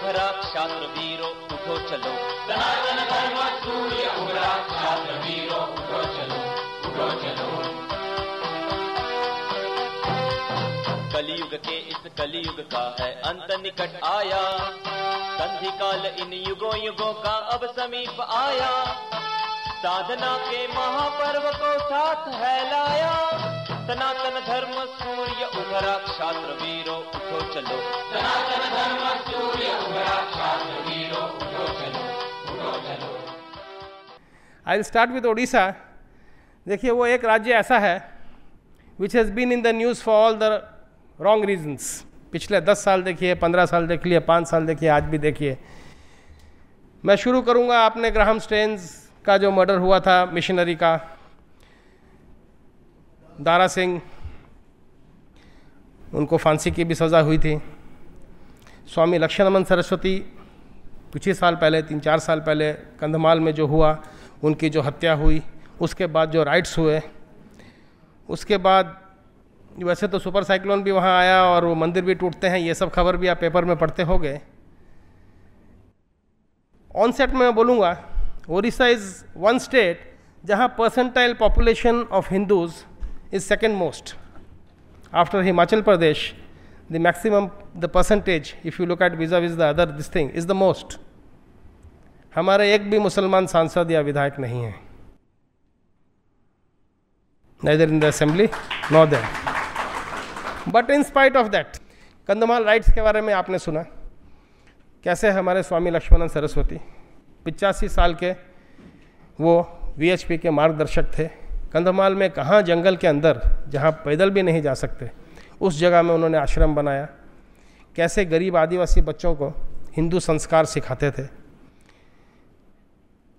उभरा क्षात्र वीरो उठो चलो, सनातन धर्म सूर्य उभरा क्षात्र वीरो उठो चलो, उठो चलो। कलयुग के इस कलयुग का है अंत निकट आया, संधि काल इन युगों युगों का अब समीप आया, साधना के महापर्व को साथ है लाया, सनातन धर्म सूर्य उभरा क्षात्र वीरो उठो चलो, सनातन धर्म सूर्य उभरा क्षात्र वीरो उठो चलो, उठो चलो। I will start with Odisha. देखिए, वो एक राज्य ऐसा है which has been in the news for all the wrong reasons. पिछले 10 साल देखिए, 15 साल देख लिए, 5 साल देखिए, आज भी देखिए। मैं शुरू करूंगा आपने ग्राहम स्टेन्स का जो मर्डर हुआ था मिशनरी का, दारा सिंह, उनको फांसी की भी सज़ा हुई थी। स्वामी लक्ष्मणानंद सरस्वती कुछ ही साल पहले, 3-4 साल पहले कंधमाल में जो हुआ, उनकी जो हत्या हुई, उसके बाद जो राइट्स हुए, उसके बाद वैसे तो सुपर साइक्लोन भी वहाँ आया और वो मंदिर भी टूटते हैं, ये सब खबर भी आप पेपर में पढ़ते होंगे। ऑन सेट में मैं बोलूँगा, ओडिशा इज़ वन स्टेट जहाँ percentile population of Hindus is second most after Himachal Pradesh. The maximum, the percentage, if you look at vis-a-vis the other this thing, is the most. हमारे एक भी मुसलमान सांसद या विधायक नहीं है, neither in the assembly nor there. But in spite of that, Kandhamal rights के बारे में आपने सुना, कैसे हमारे स्वामी लक्ष्मणानंद सरस्वती 85 साल के वो VHP के मार्गदर्शक थे। कंधमाल में कहाँ जंगल के अंदर, जहाँ पैदल भी नहीं जा सकते, उस जगह में उन्होंने आश्रम बनाया। कैसे गरीब आदिवासी बच्चों को हिंदू संस्कार सिखाते थे।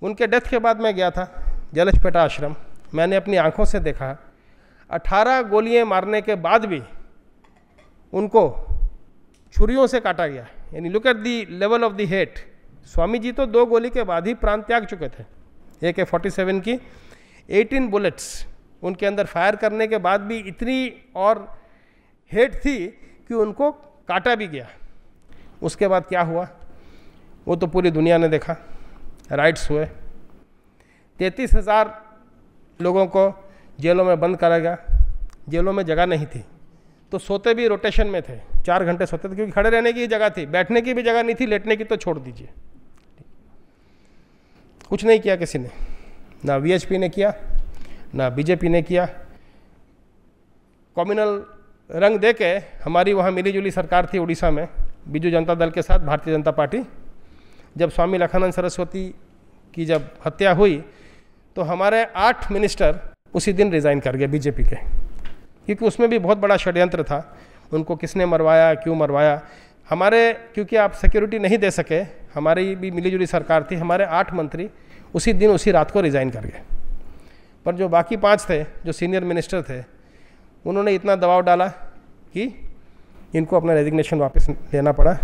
उनके डेथ के बाद मैं गया था जलजपेटा आश्रम, मैंने अपनी आंखों से देखा 18 गोलियां मारने के बाद भी उनको छुरियों से काटा गया। यानी look at the level of the hate. Swami ji तो 2 गोली के बाद ही प्राण त्याग चुके थे। AK-47 की 18 बुलेट्स उनके अंदर फायर करने के बाद भी इतनी और हेट थी कि उनको काटा भी गया। उसके बाद क्या हुआ वो तो पूरी दुनिया ने देखा। राइट्स हुए, 33,000 लोगों को जेलों में बंद करा गया। जेलों में जगह नहीं थी तो सोते भी रोटेशन में थे, 4 घंटे सोते थे, क्योंकि खड़े रहने की जगह थी, बैठने की भी जगह नहीं थी, लेटने की तो छोड़ दीजिए। कुछ नहीं किया किसी ने, ना VHP ने किया, ना BJP ने किया। कम्युनल रंग दे के हमारी वहाँ मिलीजुली सरकार थी उड़ीसा में, बीजू जनता दल के साथ भारतीय जनता पार्टी। जब स्वामी लक्ष्मणानंद सरस्वती की जब हत्या हुई तो हमारे 8 मिनिस्टर उसी दिन रिज़ाइन कर गए BJP के, क्योंकि उसमें भी बहुत बड़ा षड्यंत्र था। उनको किसने मरवाया, क्यों मरवाया, हमारे क्योंकि आप सिक्योरिटी नहीं दे सके, हमारी भी मिलीजुली सरकार थी, हमारे 8 मंत्री उसी दिन उसी रात को रिज़ाइन कर गए। पर जो बाकी 5 थे, जो सीनियर मिनिस्टर थे, उन्होंने इतना दबाव डाला कि इनको अपना रेजिग्नेशन वापस लेना पड़ा।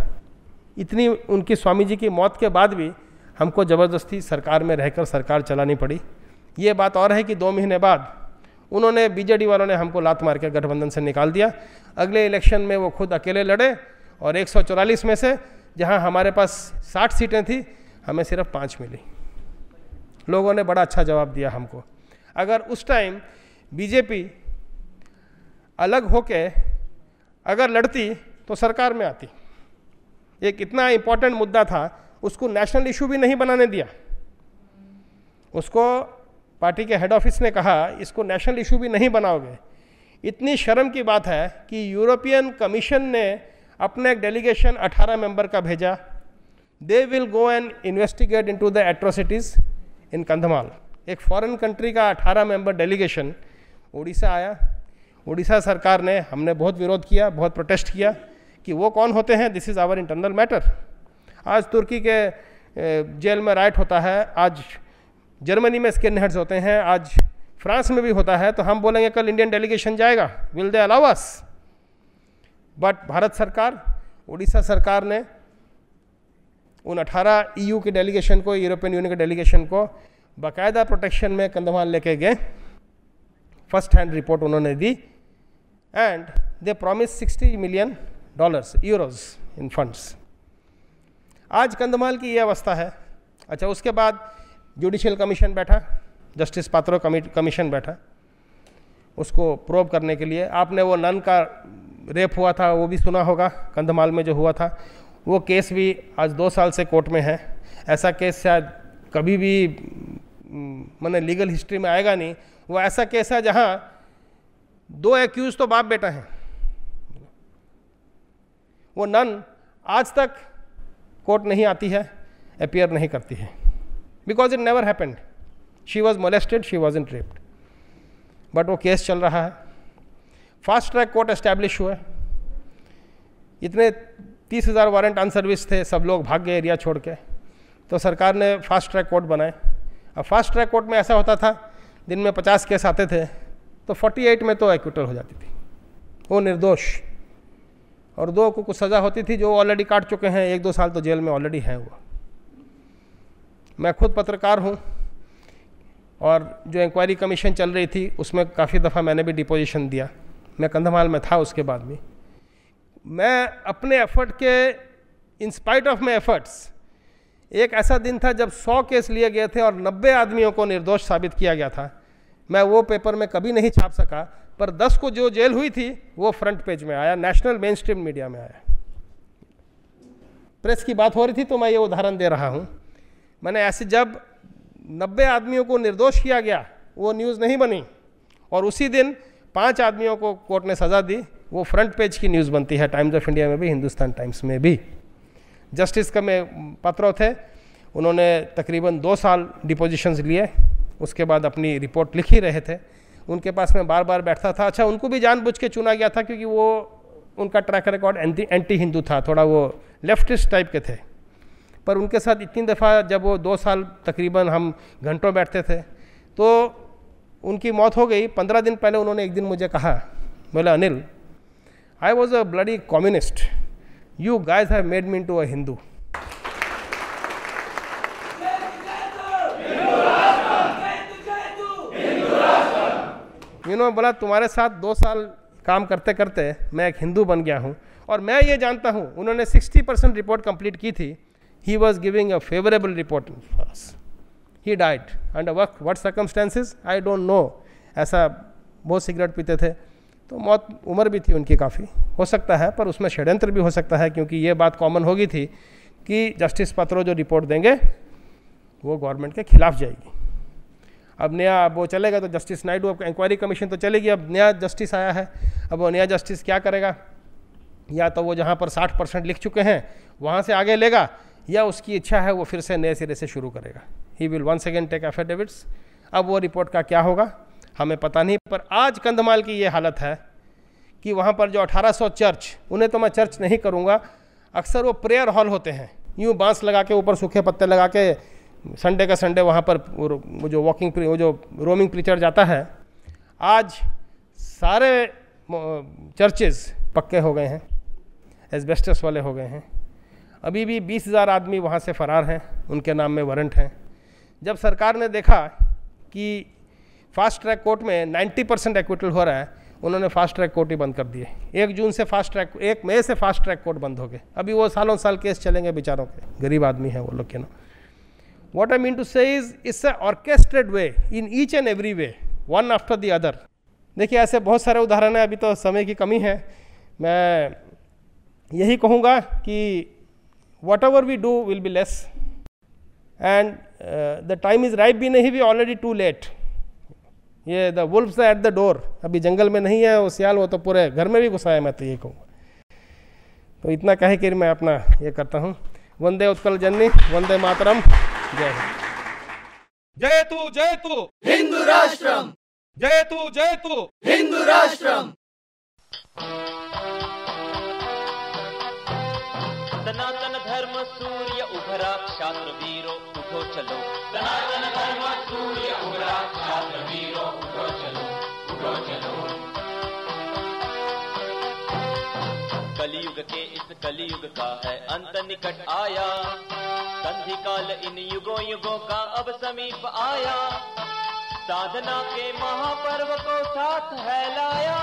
इतनी उनकी स्वामी जी की मौत के बाद भी हमको ज़बरदस्ती सरकार में रहकर सरकार चलानी पड़ी। ये बात और है कि 2 महीने बाद उन्होंने BJD वालों ने हमको लात मार के गठबंधन से निकाल दिया। अगले इलेक्शन में वो खुद अकेले लड़े और 144 में से जहां हमारे पास 60 सीटें थी, हमें सिर्फ 5 मिली। लोगों ने बड़ा अच्छा जवाब दिया हमको। अगर उस टाइम BJP अलग होके अगर लड़ती तो सरकार में आती। एक इतना इम्पोर्टेंट मुद्दा था, उसको नेशनल इशू भी नहीं बनाने दिया। उसको पार्टी के हेड ऑफिस ने कहा इसको नेशनल इशू भी नहीं बनाओगे। इतनी शर्म की बात है कि यूरोपियन कमीशन ने अपने एक डेलीगेशन 18 मेंबर का भेजा। They will go and investigate into the atrocities in Kandhamal. एक फॉरेन कंट्री का 18 मेंबर डेलीगेशन उड़ीसा आया। उड़ीसा सरकार ने, हमने बहुत विरोध किया, बहुत प्रोटेस्ट किया कि वो कौन होते हैं, this is our internal matter. आज तुर्की के जेल में राइट होता है, आज जर्मनी में स्किन हेड्स होते हैं, आज फ्रांस में भी होता है, तो हम बोलेंगे कल इंडियन डेलीगेशन जाएगा, will they allow us? But Bharat सरकार, उड़ीसा सरकार ने उन 18 EU के डेलीगेशन को, यूरोपियन यूनियन के डेलीगेशन को बाकायदा प्रोटेक्शन में कंधमाल लेके गए। फर्स्ट हैंड रिपोर्ट उन्होंने दी and they promise $60 million euros in funds. आज कंधमाल की ये अवस्था है। अच्छा, उसके बाद जुडिशियल कमीशन बैठा, जस्टिस पात्रो कमीशन बैठा उसको प्रोब करने के लिए। आपने वो नन का रेप हुआ था वो भी सुना होगा, कंधमाल में जो हुआ था, वो केस भी आज 2 साल से कोर्ट में है। ऐसा केस शायद कभी भी मैंने लीगल हिस्ट्री में आएगा नहीं। वो ऐसा केस है जहां 2 एक्यूज तो बाप बेटा हैं। वो नन आज तक कोर्ट नहीं आती है, अपीयर नहीं करती है, because it never happened. She was molested, she wasn't raped, but वो केस चल रहा है। फास्ट ट्रैक कोर्ट एस्टैब्लिश हुए, इतने 30,000 वारंट अनसर्विस थे, सब लोग भाग गए एरिया छोड़ के, तो सरकार ने फास्ट ट्रैक कोर्ट बनाए। अब फास्ट ट्रैक कोर्ट में ऐसा होता था, दिन में 50 केस आते थे, तो 48 में तो एक्विटल हो जाती थी, वो निर्दोष, और 2 को कुछ सज़ा होती थी जो ऑलरेडी काट चुके हैं, 1-2 साल तो जेल में ऑलरेडी हैं वो। मैं खुद पत्रकार हूँ, और जो इंक्वायरी कमीशन चल रही थी उसमें काफ़ी दफ़ा मैंने भी डिपोजिशन दिया। मैं कंधमाल में था उसके बाद भी। मैं अपने एफर्ट के, in spite of my efforts, एक ऐसा दिन था जब 100 केस लिए गए थे और 90 आदमियों को निर्दोष साबित किया गया था। मैं वो पेपर में कभी नहीं छाप सका, पर 10 को जो जेल हुई थी वो फ्रंट पेज में आया, नेशनल मेन स्ट्रीम मीडिया में आया। प्रेस की बात हो रही थी तो मैं ये उदाहरण दे रहा हूँ। मैंने ऐसे जब 90 आदमियों को निर्दोष किया गया, वो न्यूज़ नहीं बनी, और उसी दिन 5 आदमियों को कोर्ट ने सज़ा दी, वो फ्रंट पेज की न्यूज़ बनती है, टाइम्स ऑफ इंडिया में भी, हिंदुस्तान टाइम्स में भी। जस्टिस का में पात्रो थे, उन्होंने तकरीबन 2 साल डिपोजिशंस लिए, उसके बाद अपनी रिपोर्ट लिख ही रहे थे। उनके पास मैं बार बार बैठता था। अच्छा, उनको भी जानबूझ के चुना गया था क्योंकि वो, उनका ट्रैक रिकॉर्ड एंटी हिंदू था, थोड़ा वो लेफ्टिस्ट टाइप के थे। पर उनके साथ इतनी दफ़ा जब वो 2 साल तकरीबन हम घंटों बैठते थे, तो उनकी मौत हो गई। 15 दिन पहले उन्होंने एक दिन मुझे कहा, बोले Anil, I was a bloody communist, you guys have made me into a Hindu. बोला तुम्हारे साथ 2 साल काम करते करते मैं एक हिंदू बन गया हूँ, और मैं ये जानता हूँ, उन्होंने 60% रिपोर्ट कंप्लीट की थी। He was giving a favorable report for us. He died under what circumstances I don't know. ऐसा, बहुत सिगरेट पीते थे, तो मौत, उम्र भी थी उनकी काफ़ी, हो सकता है, पर उसमें षड्यंत्र भी हो सकता है, क्योंकि ये बात कॉमन हो गई थी कि जस्टिस पात्रो जो रिपोर्ट देंगे वो गवर्नमेंट के खिलाफ जाएगी। अब नया, अब वो चलेगा तो जस्टिस नायडू, अब इंक्वायरी कमीशन तो चलेगी, अब नया जस्टिस आया है, अब वो नया जस्टिस क्या करेगा? या तो वो जहाँ पर 60% लिख चुके हैं वहाँ से आगे लेगा, या उसकी इच्छा है वो फिर से नए सिरे से शुरू करेगा। He will once again take affidavits. अब वो रिपोर्ट का क्या होगा हमें पता नहीं, पर आज कंधमाल की ये हालत है कि वहाँ पर जो 1800 चर्च, उन्हें तो मैं चर्च नहीं करूँगा, अक्सर वो प्रेयर हॉल होते हैं, यूँ बांस लगा के ऊपर सूखे पत्ते लगा के, संडे का संडे वहाँ पर वो जो वो जो रोमिंग प्रीचर जाता है। आज सारे चर्चेज़ पक्के हो गए हैं, एस्बेस्टस वाले हो गए हैं। अभी भी 20,000 आदमी वहाँ से फरार हैं, उनके नाम में वारंट हैं। जब सरकार ने देखा कि फास्ट ट्रैक कोर्ट में 90% एक्विटल हो रहा है, उन्होंने फास्ट ट्रैक कोर्ट ही बंद कर दिए। 1 मई से फास्ट ट्रैक कोर्ट बंद हो गए। अभी वो सालों साल केस चलेंगे बेचारों के, गरीब आदमी हैं वो लोग के ना। व्हाट आई मीन टू से is it's a orchestrated way in each and every way, one after the other. देखिए, ऐसे बहुत सारे उदाहरण हैं, अभी तो समय की कमी है। मैं यही कहूँगा कि whatever we do will be less, and the time is ripe भी नहीं, भी already too late. ये the wolves are at the door, अभी जंगल में नहीं है वो सियाल, वो तो पूरे घर में भी घुसा है, मैं तो ये कहूँगा। तो इतना कहे कि मैं अपना ये करता हूँ। वंदे उत्कल जननी, वंदे मातरम, जय हिंद। जय तू हिंदू राष्ट्रम, जय तू हिंदू राष्ट्रम। सनातन धर्म सूर्य उभरा, क्षात्र वीरो उठो चलो। सनातन धर्म सूर्य उभरा, छात्र वीरो उठो चलो, उठो चलो। कलयुग के इस कलयुग का है अंत निकट आया, संधि काल इन युगों युगों का अब समीप आया। साधना के महापर्व को साथ है लाया,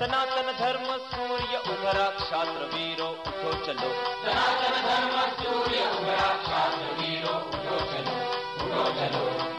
सनातन धर्म सूर्य उभरा, क्षात्र वीरो उठो चलो। सनातन धर्म सूर्य उगरा, छात्र वीरों उठो चलो, उठो चलो।